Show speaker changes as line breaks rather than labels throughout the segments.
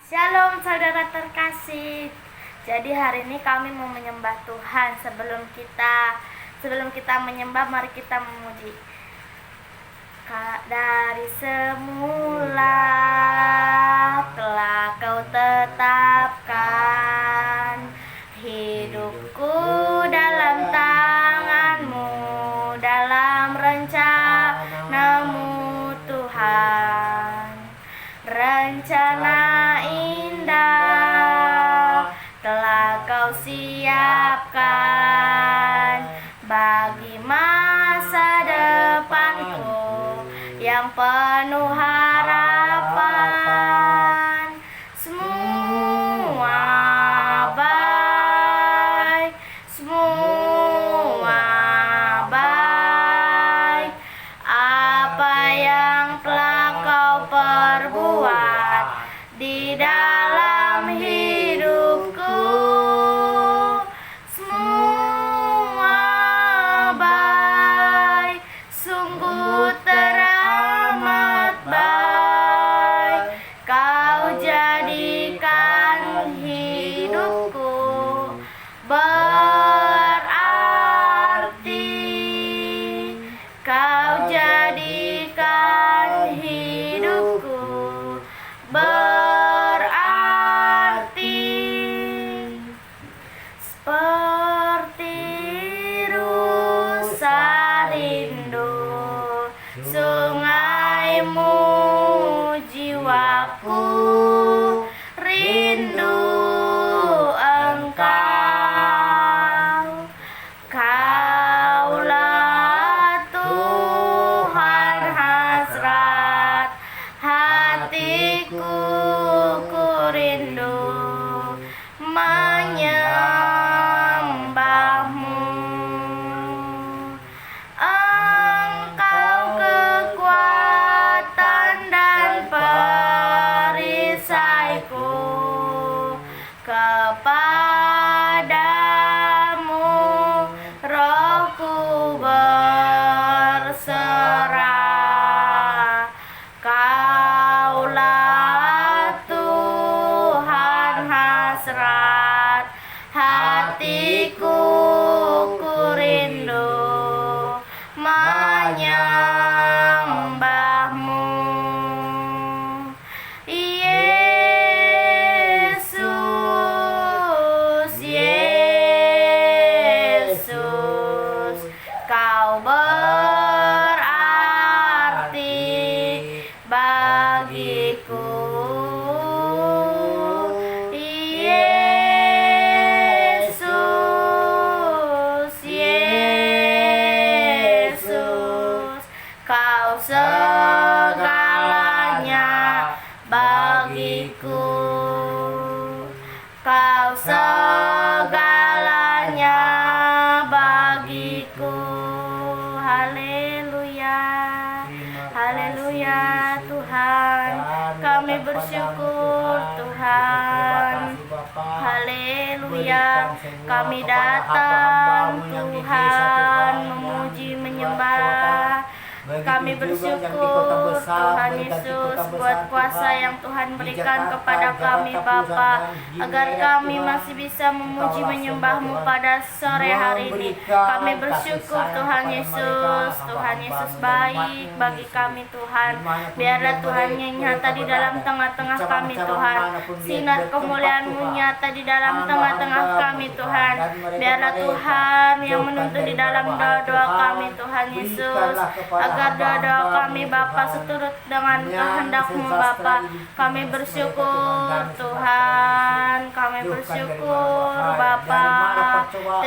Shalom saudara terkasih. Jadi hari ini kami mau menyembah Tuhan. Sebelum kita menyembah, mari kita memuji. Dari semula telah Kau tetapkan hidupku dalam tangan-Mu, dalam rencana-Mu Tuhan. Rencana indah telah Kau siapkan bagi masa depanku yang penuh harapan. Semua baik, semua baik. Apa yang telah Kau perbuat di dalam hidupku, semua baik, sungguh teramat baik. Kau jadikan hidupku berarti, Kau jadikan hidupku berarti. Seperti rusa rindu sungaimu, jiwaku rindu Engkau. Kaulah Tuhan hasrat hatiku, ku rindu menyembah-Mu. Engkau kekuatan dan perisaiku, kepadamu rohku berserah. Kaulah Tuhan hasrat hatiku, ku rindu menyembah-Mu. Yesus, Yesus, Kau berarti bagiku. Yesus, Yesus, Kau segalanya bagiku. Kau segalanya bagiku. Haleluya, haleluya Tuhan. Kami bersyukur Tuhan. Haleluya. Kami datang Tuhan memuji menyembah. Kami bersyukur Tuhan Yesus buat kuasa yang Tuhan berikan kepada kami Bapa, agar kami masih bisa memuji menyembah-Mu pada sore hari ini. Kami bersyukur Tuhan Yesus baik bagi kami Tuhan. Biarlah Tuhan yang nyata di dalam tengah-tengah kami Tuhan. Sinar kemuliaan-Mu nyata di dalam tengah-tengah kami Tuhan. Biarlah Tuhan yang menuntun di dalam doa-doa kami Tuhan Yesus, agar doa-doa kami Bapa seturut dengan kehendak-Mu Bapa. Kami bersyukur Tuhan, kami bersyukur Bapa.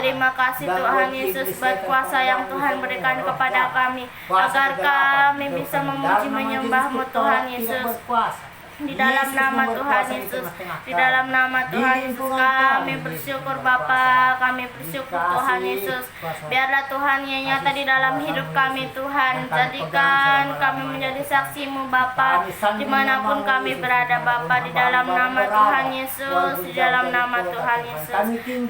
Terima kasih Tuhan Yesus buat kuasa yang Tuhan berikan kepada kami, agar kami bisa memuji menyembah-Mu Tuhan Yesus. Di dalam nama Tuhan Yesus, di dalam nama Tuhan Yesus kami bersyukur Bapa, kami bersyukur Tuhan Yesus. Biarlah Tuhan yang nyata di dalam hidup kami Tuhan. Jadikan kami menjadi saksi-Mu Bapa, dimanapun kami berada Bapa. Di dalam nama Tuhan Yesus, di dalam nama Tuhan Yesus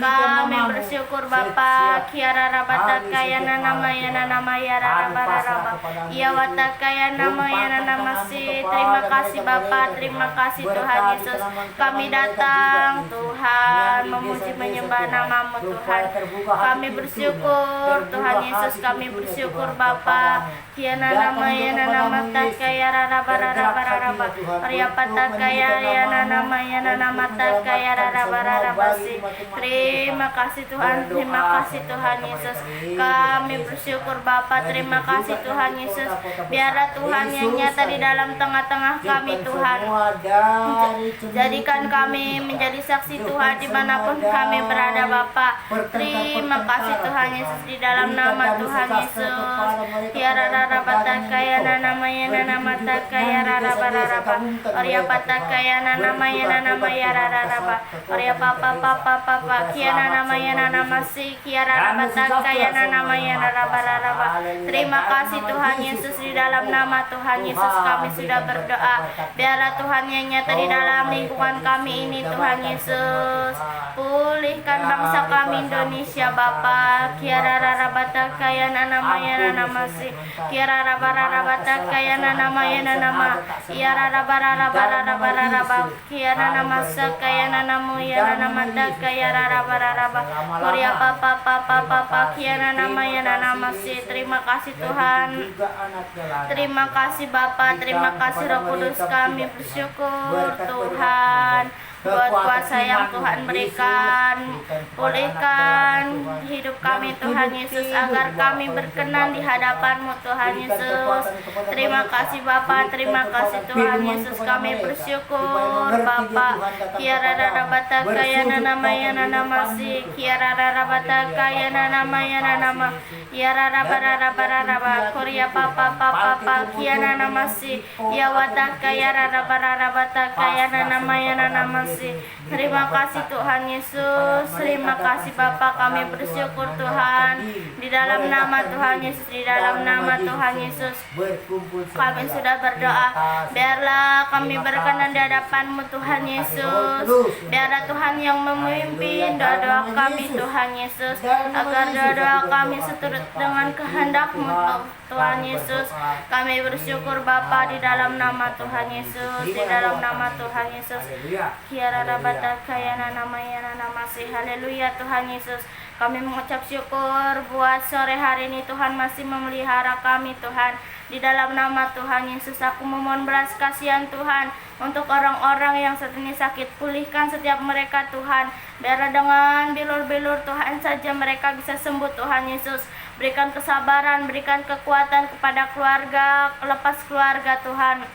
kami bersyukur Bapa. Kiara rabataka yana nama yana nama yara rabaraba. Ia wataka yana nama yana nama si. Terima kasih Bapa. terima kasih Tuhan Yesus. Kami datang Tuhan memuji menyembah nama-Mu Tuhan. Kami bersyukur Tuhan Yesus, kami bersyukur Bapa. Kiana nama yana nama takaya rara bara rara bara Arya patakaya yana nama takaya rara bara basi. Terima kasih Tuhan, terima kasih Tuhan Yesus. Kami bersyukur Bapa, terima kasih Tuhan Yesus. Biarlah Tuhan yang nyata di dalam tengah-tengah kami Tuhan. Jadikan kami menjadi saksi Tuhan dimanapun kami berada Bapa. Terima kasih Tuhan Yesus di dalam nama Tuhan Yesus. Kiara rara patakaya namanya nama takaya rara bara raba. Arya patakaya namanya nama ya rara raba. Arya papa kiana namanya nama si kiara raba takaya namanya rara bara raba. Terima kasih Tuhan Yesus, di dalam nama Tuhan Yesus kami sudah berdoa. Biarlah Tuhan yang nyata di dalam lingkungan kami ini Tuhan Yesus. Pulihkan bangsa kami Indonesia Bapa. Kiara rara patakaya namanya nama si kiara raba rara patakaya namanya nama kiara raba rara bara raba raba kiana nama sakaya namu ya nama takaya rara bara raba Korea papa kiana namanya nama si. Terima kasih Tuhan. Terima kasih Bapa, terima kasih Roh Kudus, kami bersyukur Tuhan buat kuasa yang Tuhan berikan. Pulihkan hidup kami Tuhan Yesus, agar kami berkenan di hadapan-Mu Tuhan Yesus. Terima kasih Bapa, terima kasih Tuhan Yesus, kami bersyukur Bapa. Kiara rara batakaya namanya nama si kiara rara batakaya namanya nama kiara rara bara raba Korea papa kiana nama si ya watakaya rara bara batakaya namanya nama si. Terima kasih Tuhan Yesus, terima kasih Bapa, kami bersyukur Tuhan di dalam nama Tuhan Yesus, di dalam nama Tuhan Yesus kami sudah berdoa. Biarlah kami berkenan di hadapan-Mu Tuhan Yesus. Biarlah Tuhan yang memimpin doa-doa kami Tuhan Yesus, agar doa-doa kami seturut dengan kehendak-Mu Tuhan Yesus. Kami bersyukur Bapa di dalam nama Tuhan Yesus, di dalam nama Tuhan Yesus. Kiara rabata kayana namanya nama si. Haleluya Tuhan Yesus. Kami mengucap syukur buat sore hari ini Tuhan masih memelihara kami Tuhan. Di dalam nama Tuhan Yesus aku memohon belas kasihan Tuhan untuk orang-orang yang saat ini sakit. Pulihkan setiap mereka Tuhan. Biarlah dengan bilur-bilur Tuhan saja mereka bisa sembuh Tuhan Yesus. Berikan kesabaran, berikan kekuatan kepada keluarga, lepas keluarga Tuhan.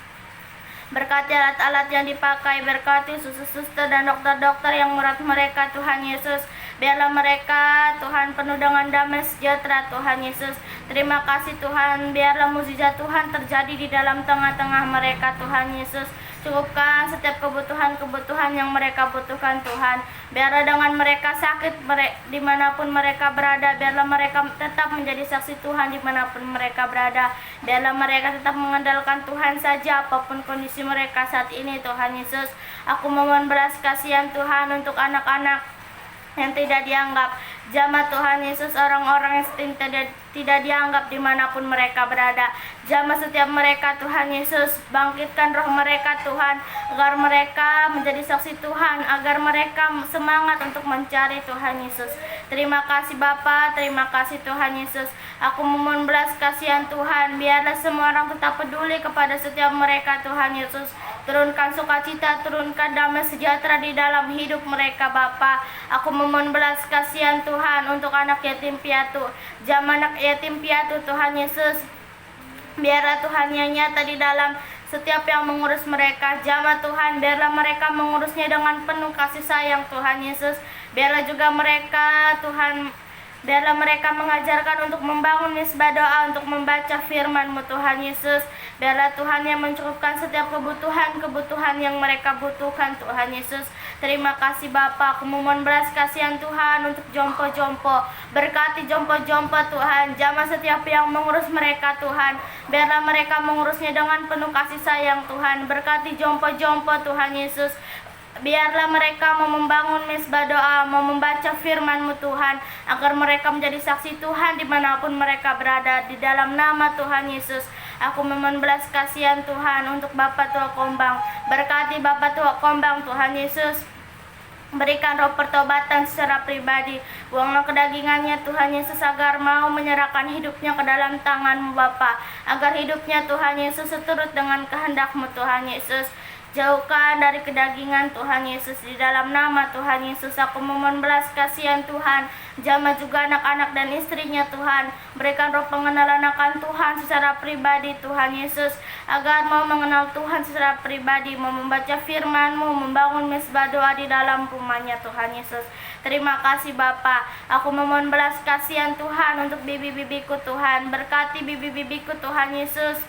Berkati alat-alat yang dipakai, berkati suster-suster dan dokter-dokter yang merawat mereka Tuhan Yesus. Biarlah mereka Tuhan penuh dengan damai sejahtera Tuhan Yesus. Terima kasih Tuhan, biarlah mukjizat Tuhan terjadi di dalam tengah-tengah mereka Tuhan Yesus. Cukupkan setiap kebutuhan yang mereka butuhkan Tuhan. Biarlah dengan mereka sakit dimanapun mereka berada, biarlah mereka tetap menjadi saksi Tuhan dimanapun mereka berada. Biarlah mereka tetap mengandalkan Tuhan saja apapun kondisi mereka saat ini Tuhan Yesus. Aku memohon belas kasihan Tuhan untuk anak-anak yang tidak dianggap. Jamah Tuhan Yesus orang-orang yang tidak dianggap dimanapun mereka berada. Jamah setiap mereka Tuhan Yesus. Bangkitkan roh mereka Tuhan, agar mereka menjadi saksi Tuhan, agar mereka semangat untuk mencari Tuhan Yesus. Terima kasih Bapa, terima kasih Tuhan Yesus. Aku memohon belas kasihan Tuhan. Biarlah semua orang tetap peduli kepada setiap mereka Tuhan Yesus. Turunkan sukacita, turunkan damai sejahtera di dalam hidup mereka Bapa. Aku memohon belas kasihan Tuhan untuk anak yatim piatu. Jamah anak yatim piatu Tuhan Yesus. Biarlah Tuhan yang nyata di dalam setiap yang mengurus mereka. Jamah Tuhan, biarlah mereka mengurusnya dengan penuh kasih sayang Tuhan Yesus. Biarlah juga mereka Tuhan, biarlah mereka mengajarkan untuk membangun misbah doa, untuk membaca firman-Mu Tuhan Yesus. Biarlah Tuhan yang mencukupkan setiap kebutuhan yang mereka butuhkan Tuhan Yesus. Terima kasih Bapa. Aku memohon belas kasihan Tuhan untuk jompo-jompo. Berkati jompo-jompo Tuhan. Jamah setiap yang mengurus mereka Tuhan. Biarlah mereka mengurusnya dengan penuh kasih sayang Tuhan. Berkati jompo-jompo Tuhan Yesus. Biarlah mereka mau membangun misbah doa, mau membaca firman-Mu Tuhan, agar mereka menjadi saksi Tuhan dimanapun mereka berada. Di dalam nama Tuhan Yesus Aku memohon belas kasihan Tuhan untuk Bapak Tua Kombang. Berkati Bapak Tua Kombang Tuhan Yesus. Berikan roh pertobatan secara pribadi. Buanglah kedagingannya Tuhan Yesus agar mau menyerahkan hidupnya ke dalam tangan-Mu Bapa. Agar hidupnya Tuhan Yesus seturut dengan kehendak-Mu Tuhan Yesus. Jauhkan dari kedagingan Tuhan Yesus. Di dalam nama Tuhan Yesus aku memohon belas kasihan Tuhan. Jamah juga anak-anak dan istrinya Tuhan. Berikan roh pengenalan akan Tuhan secara pribadi Tuhan Yesus. Agar mau mengenal Tuhan secara pribadi. Mau membaca firman-Mu. Membangun mesbah doa di dalam rumahnya Tuhan Yesus. Terima kasih Bapa. Aku memohon belas kasihan Tuhan untuk bibi-bibiku Tuhan. Berkati bibi-bibiku Tuhan Yesus.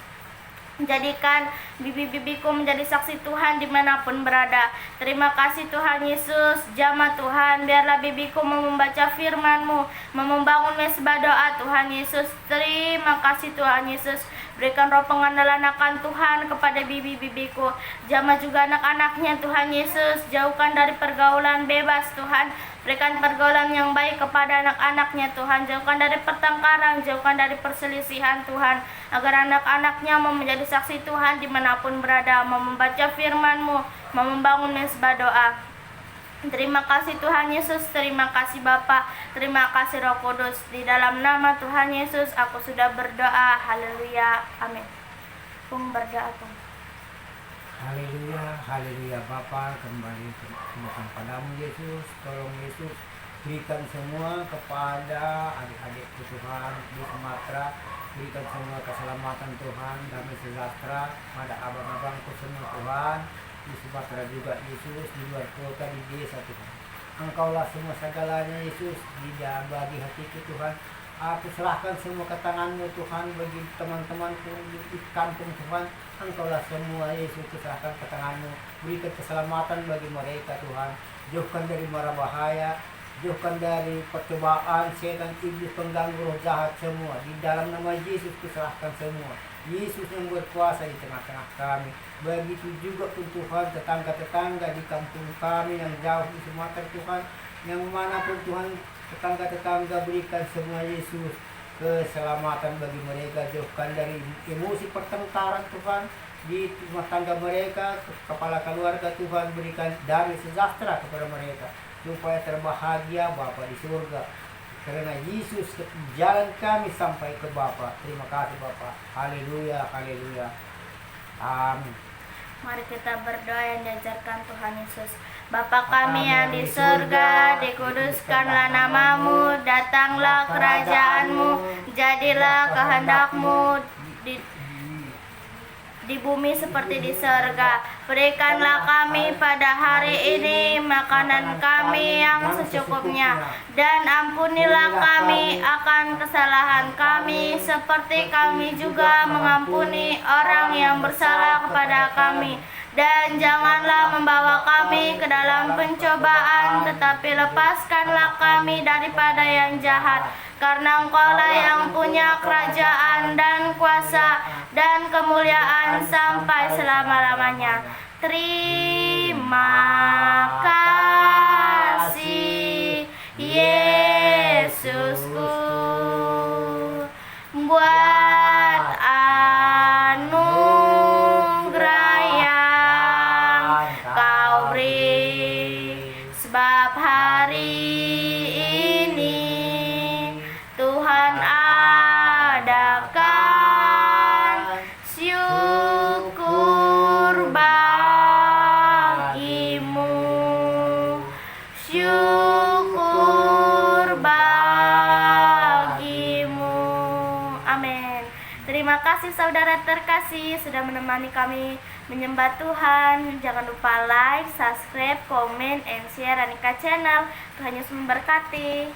Jadikan bibi-bibiku menjadi saksi Tuhan dimanapun berada. Terima kasih Tuhan Yesus. Jamah Tuhan, biarlah bibiku mau membaca firman-Mu, mau membangun mesbah doa Tuhan Yesus. Terima kasih Tuhan Yesus. Berikan roh pengenalan akan Tuhan kepada bibi-bibiku. Jamah juga anak-anaknya Tuhan Yesus. Jauhkan dari pergaulan bebas Tuhan. Berikan pergaulan yang baik kepada anak-anaknya Tuhan. Jauhkan dari pertengkaran, jauhkan dari perselisihan Tuhan. Agar anak-anaknya mau menjadi saksi Tuhan dimanapun berada. Mau membaca firman-Mu, mau membangun mesbah doa. Terima kasih Tuhan Yesus. Terima kasih Bapa. Terima kasih Roh Kudus. Di dalam nama Tuhan Yesus aku sudah berdoa. Haleluya. Amin. Pung berdoa Pung.
Haleluya, haleluya Bapa, kembali kemuliaan padamu Yesus. Tolong Yesus, berikan semua kepada adik-adikku Tuhan di Sumatera. Berikan semua keselamatan Tuhan, damai sejahtera pada abang-abangku semua Tuhan. Di Sumatera juga Yesus, di luar kota, di desa Tuhan. Engkaulah semua segalanya Yesus, bagi hatiku Tuhan. Aku serahkan semua ke tangan-Mu Tuhan, bagi teman-temanku di kampung Tuhan. Engkaulah semua Yesus, serahkan ke tangan-Mu. Berikan keselamatan bagi mereka Tuhan. Jauhkan dari mara bahaya, jauhkan dari percobaan setan, iblis, pengganggu, roh jahat semua. Di dalam nama Yesus kuserahkan semua. Yesus yang berkuasa di tengah-tengah kami. Begitu juga pun Tuhan, tetangga-tetangga di kampung kami yang jauh di Sumatera Tuhan, yang manapun Tuhan, tetangga-tetangga berikan semua Yesus keselamatan bagi mereka. Jauhkan dari emosi pertengkaran Tuhan di rumah tangga mereka, kepala keluarga Tuhan. Berikan damai sejahtera kepada mereka supaya terbahagia Bapa di surga. Karena Yesus jalan kami sampai ke Bapa. Terima kasih Bapa. Haleluya, haleluya. Amin.
Mari kita berdoa yang diajarkan Tuhan Yesus. Bapa kami yang di surga, dikuduskanlah nama-Mu, datanglah kerajaan-Mu, jadilah kehendak-Mu di bumi seperti di surga. Berikanlah kami pada hari ini makanan kami yang secukupnya, dan ampunilah kami akan kesalahan kami seperti kami juga mengampuni orang yang bersalah kepada kami. Dan janganlah membawa kami ke dalam pencobaan, tetapi lepaskanlah kami daripada yang jahat. Karena Engkaulah yang punya kerajaan dan kuasa dan kemuliaan sampai selama-lamanya. Terima kasih Yesusku buat anugerah yang Kau beri. Sebab hari ini Tuhan adakan syukur bagimu, syukur bagimu. Amin. Terima kasih saudara terkasih sudah menemani kami menyembah Tuhan. Jangan lupa like, subscribe, comment, and share Anika Channel. Tuhan Yesus memberkati.